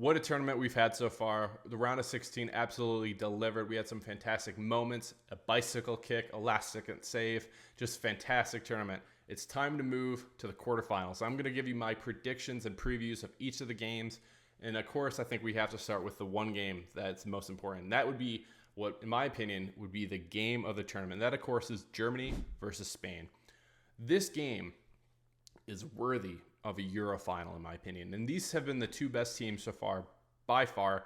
What a tournament we've had so far. The round of 16 absolutely delivered. We had some fantastic moments, a bicycle kick, a last-second save, just fantastic tournament. It's time to move to the quarterfinals. I'm going to give you my predictions and previews of each of the games. And of course, I think we have to start with the one game that's most important. That would be what, in my opinion, would be the game of the tournament. That, of course, is Germany versus Spain. This game is worthy of a Euro final, in my opinion. And these have been the two best teams so far, by far,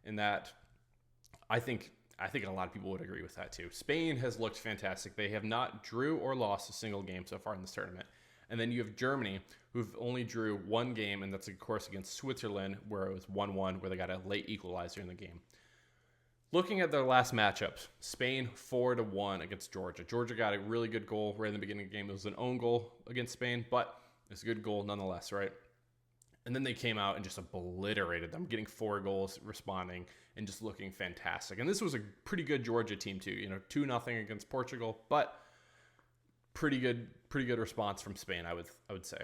in that I think a lot of people would agree with that too. Spain has looked fantastic. They have not drew or lost a single game so far in this tournament. And then you have Germany, who've only drew one game, and that's, of course, against Switzerland, where it was 1-1, where they got a late equalizer in the game. Looking at their last matchups, Spain 4-1 against Georgia. Georgia got a really good goal right in the beginning of the game. It was an own goal against Spain, but it's a good goal nonetheless, right? And then they came out and just obliterated them, getting 4 goals, responding, and just looking fantastic. And this was a pretty good Georgia team too. 2-0 against Portugal, but pretty good response from Spain, I would say.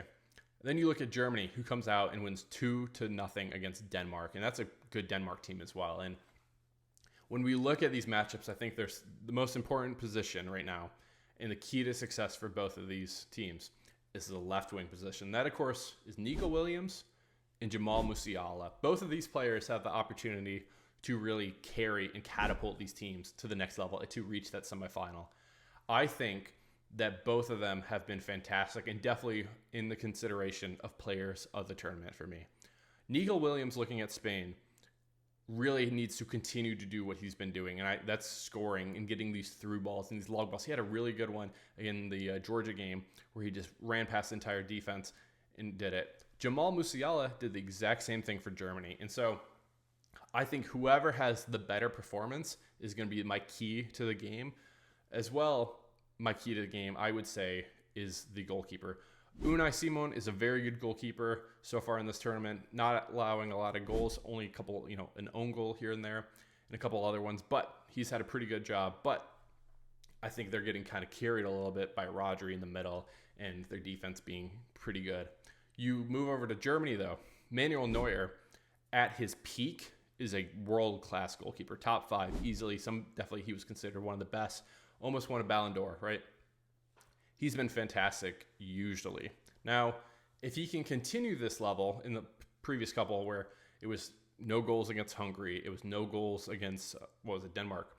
Then you look at Germany, who comes out and wins 2-0 against Denmark, and that's a good Denmark team as well. And when we look at these matchups, I think there's the most important position right now, and the key to success for both of these teams is the left wing position. That, of course, is Nico Williams and Jamal Musiala. Both of these players have the opportunity to really carry and catapult these teams to the next level, to reach that semifinal. I think that both of them have been fantastic and definitely in the consideration of players of the tournament for me. Nico Williams, looking at Spain, really needs to continue to do what he's been doing, and that's scoring and getting these through balls and these long balls. He had a really good one in the Georgia game where he just ran past the entire defense and did it. Jamal Musiala did the exact same thing for Germany, and so I think whoever has the better performance is going to be my key to the game. As well, my key to the game, I would say, is the goalkeeper. Unai Simon is a very good goalkeeper so far in this tournament, not allowing a lot of goals, only a couple, an own goal here and there, and a couple other ones, but he's had a pretty good job. But I think they're getting kind of carried a little bit by Rodri in the middle and their defense being pretty good. You move over to Germany, though. Manuel Neuer, at his peak, is a world-class goalkeeper, top 5 easily. Definitely he was considered one of the best, almost won a Ballon d'Or, right? He's been fantastic usually. Now, if he can continue this level in the previous couple where it was no goals against Hungary, it was no goals against, Denmark.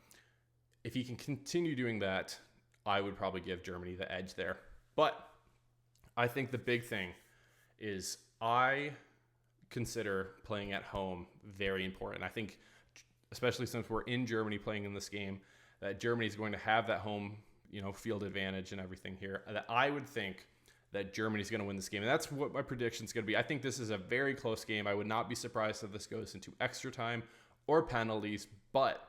If he can continue doing that, I would probably give Germany the edge there. But I think the big thing is I consider playing at home very important. I think, especially since we're in Germany playing in this game, that Germany is going to have that home field advantage and everything here, that I would think that Germany's going to win this game. And that's what my prediction is going to be. I think this is a very close game. I would not be surprised if this goes into extra time or penalties, but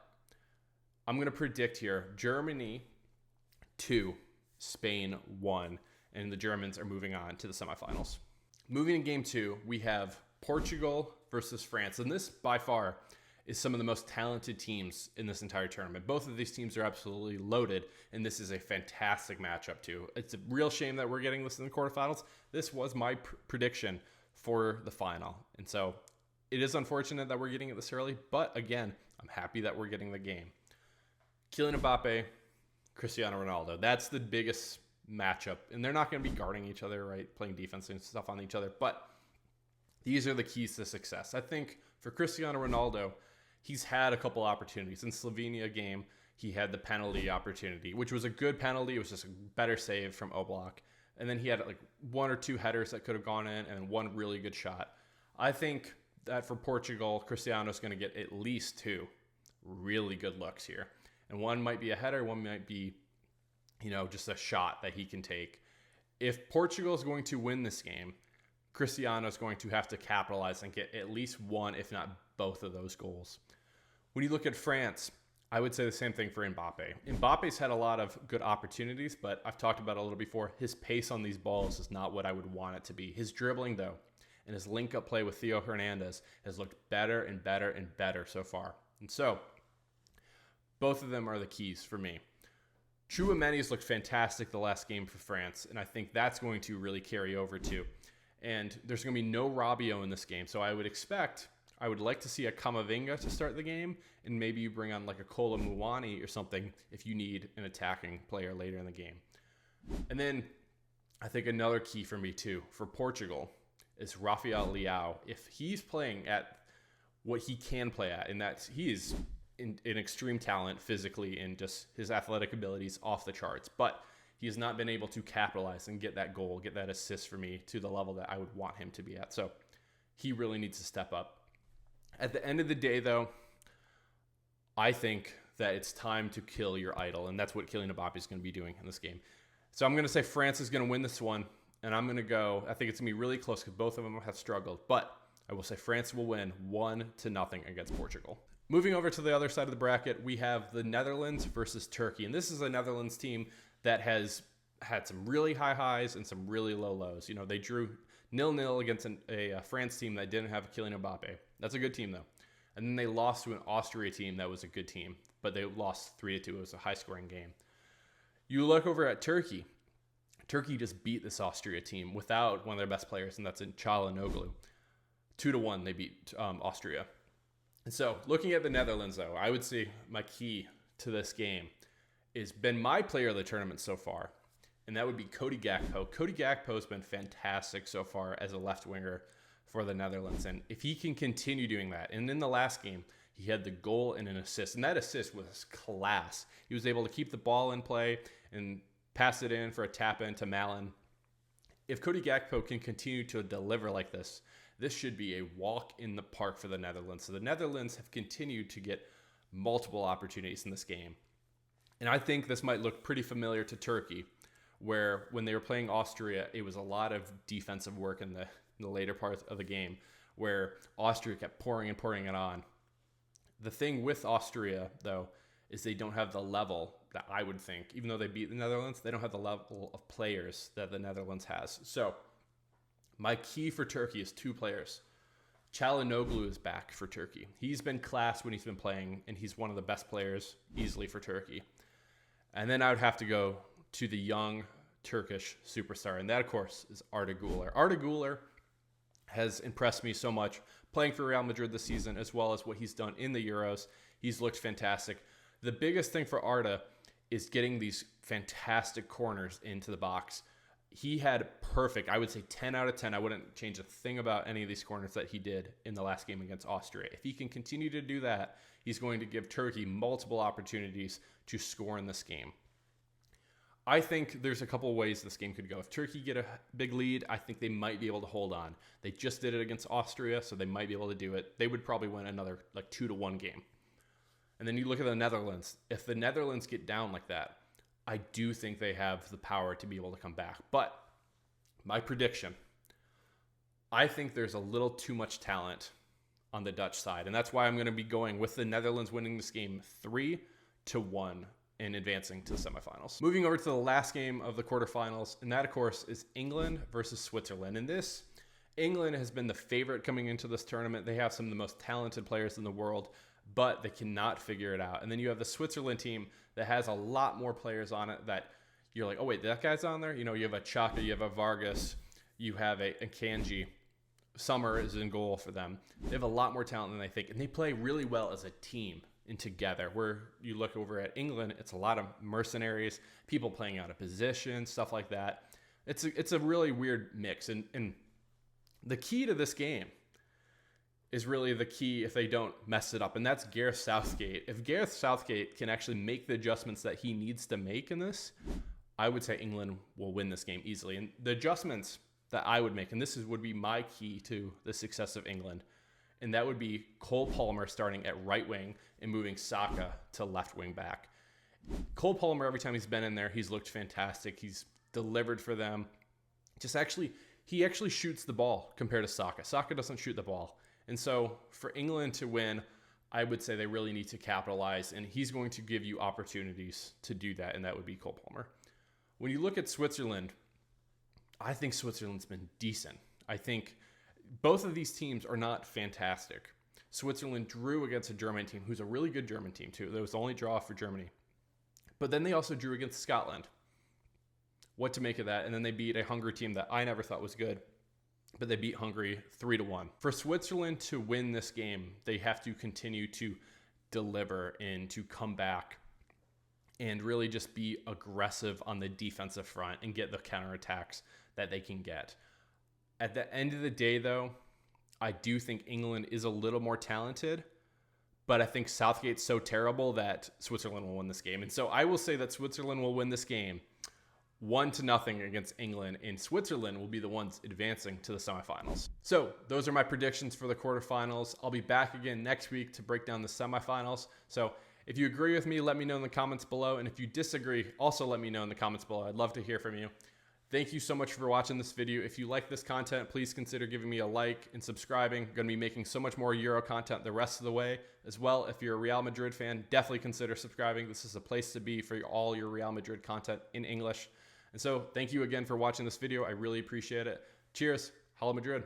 I'm going to predict here Germany 2, Spain 1, and the Germans are moving on to the semifinals. Moving to game 2, we have Portugal versus France. And this, by far, is some of the most talented teams in this entire tournament. Both of these teams are absolutely loaded, and this is a fantastic matchup too. It's a real shame that we're getting this in the quarterfinals. This was my prediction for the final, and so it is unfortunate that we're getting it this early, but again, I'm happy that we're getting the game. Kylian Mbappe, Cristiano Ronaldo. That's the biggest matchup, and they're not going to be guarding each other, right? Playing defense and stuff on each other, but these are the keys to success. I think for Cristiano Ronaldo, he's had a couple opportunities. In Slovenia game, he had the penalty opportunity, which was a good penalty. It was just a better save from Oblak. And then he had like 1 or 2 headers that could have gone in and one really good shot. I think that for Portugal, Cristiano's going to get at least 2 really good looks here. And one might be a header, one might be, just a shot that he can take. If Portugal is going to win this game, Cristiano is going to have to capitalize and get at least one, if not both of those goals. When you look at France, I would say the same thing for Mbappe. Mbappe's had a lot of good opportunities, but I've talked about it a little before. His pace on these balls is not what I would want it to be. His dribbling, though, and his link-up play with Theo Hernandez has looked better and better and better so far. And so, both of them are the keys for me. Chouameni's looked fantastic the last game for France, and I think that's going to really carry over too. And there's going to be no Rabiot in this game, so I would expect I would like to see a Kamavinga to start the game, and maybe you bring on like a Kola Muani or something if you need an attacking player later in the game. And then I think another key for me too, for Portugal, is Rafael Leao. If he's playing at what he can play at, and that he is an extreme talent physically and just his athletic abilities off the charts, but he has not been able to capitalize and get that goal, get that assist for me to the level that I would want him to be at. So he really needs to step up. At the end of the day, though, I think that it's time to kill your idol, and that's what Kylian Mbappe is going to be doing in this game. So I'm going to say France is going to win this one, and I'm going to go, I think it's going to be really close because both of them have struggled, but I will say France will win 1-0 against Portugal. Moving over to the other side of the bracket, we have the Netherlands versus Turkey, and this is a Netherlands team that has had some really high highs and some really low lows. You know, they drew 0-0 against a France team that didn't have Kylian Mbappe. That's a good team, though. And then they lost to an Austria team that was a good team, but they lost 3-2. It was a high-scoring game. You look over at Turkey. Turkey just beat this Austria team without one of their best players, and that's Çalhanoğlu. 2-1, they beat Austria. And so, looking at the Netherlands, though, I would say my key to this game has been my player of the tournament so far, and that would be Cody Gakpo. Cody Gakpo has been fantastic so far as a left winger for the Netherlands, and if he can continue doing that, and in the last game, he had the goal and an assist, and that assist was class. He was able to keep the ball in play and pass it in for a tap-in to Malin. If Cody Gakpo can continue to deliver like this, this should be a walk in the park for the Netherlands. So the Netherlands have continued to get multiple opportunities in this game. And I think this might look pretty familiar to Turkey, where when they were playing Austria, it was a lot of defensive work in the later part of the game, where Austria kept pouring it on. The thing with Austria, though, is they don't have the level that I would think, even though they beat the Netherlands, they don't have the level of players that the Netherlands has. So my key for Turkey is 2 players. Çalhanoğlu is back for Turkey. He's been class when he's been playing, and he's one of the best players easily for Turkey. And then I would have to go to the young Turkish superstar, and that, of course, is Arda Güler. Arda Güler has impressed me so much playing for Real Madrid this season, as well as what he's done in the Euros. He's looked fantastic. The biggest thing for Arda is getting these fantastic corners into the box. He had perfect, I would say 10 out of 10. I wouldn't change a thing about any of these corners that he did in the last game against Austria. If he can continue to do that, he's going to give Turkey multiple opportunities to score in this game. I think there's a couple of ways this game could go. If Turkey get a big lead, I think they might be able to hold on. They just did it against Austria, so they might be able to do it. They would probably win another 2-1 game. And then you look at the Netherlands. If the Netherlands get down like that, I do think they have the power to be able to come back. But my prediction, I think there's a little too much talent on the Dutch side. And that's why I'm going to be going with the Netherlands winning this game 3-1 and advancing to the semifinals. Moving over to the last game of the quarterfinals, and that, of course, is England versus Switzerland. And this, England has been the favorite coming into this tournament. They have some of the most talented players in the world, but they cannot figure it out. And then you have the Switzerland team that has a lot more players on it that you're like, oh, wait, that guy's on there? You know, you have a Chaka, you have a Vargas, you have a Kanji. Summer is in goal for them. They have a lot more talent than they think, and they play really well as a team and together. Where you look over at England, it's a lot of mercenaries, people playing out of position, stuff like that. It's a really weird mix. And the key to this game is really the key if they don't mess it up, and that's Gareth Southgate. If Gareth Southgate can actually make the adjustments that he needs to make in this, I would say England will win this game easily. And the adjustments that I would make, and this would be my key to the success of England, and that would be Cole Palmer starting at right wing and moving Saka to left wing back. Cole Palmer, every time he's been in there, he's looked fantastic. He's delivered for them. He actually shoots the ball compared to Saka. Saka doesn't shoot the ball. And so for England to win, I would say they really need to capitalize, and he's going to give you opportunities to do that, and that would be Cole Palmer. When you look at Switzerland, I think Switzerland's been decent. I think both of these teams are not fantastic. Switzerland drew against a German team who's a really good German team too. That was the only draw for Germany. But then they also drew against Scotland. What to make of that? And then they beat a Hungary team that I never thought was good. but they beat Hungary 3-1. For Switzerland to win this game, they have to continue to deliver and to come back and really just be aggressive on the defensive front and get the counterattacks that they can get. At the end of the day, though, I do think England is a little more talented, but I think Southgate's so terrible that Switzerland will win this game. And so I will say that Switzerland will win this game 1-0 against England, and Switzerland will be the ones advancing to the semifinals. So those are my predictions for the quarterfinals. I'll be back again next week to break down the semifinals. So if you agree with me, let me know in the comments below. And if you disagree, also let me know in the comments below. I'd love to hear from you. Thank you so much for watching this video. If you like this content, please consider giving me a like and subscribing. I'm going to be making so much more Euro content the rest of the way. As well, if you're a Real Madrid fan, definitely consider subscribing. This is a place to be for all your Real Madrid content in English. And so thank you again for watching this video. I really appreciate it. Cheers. Hala Madrid.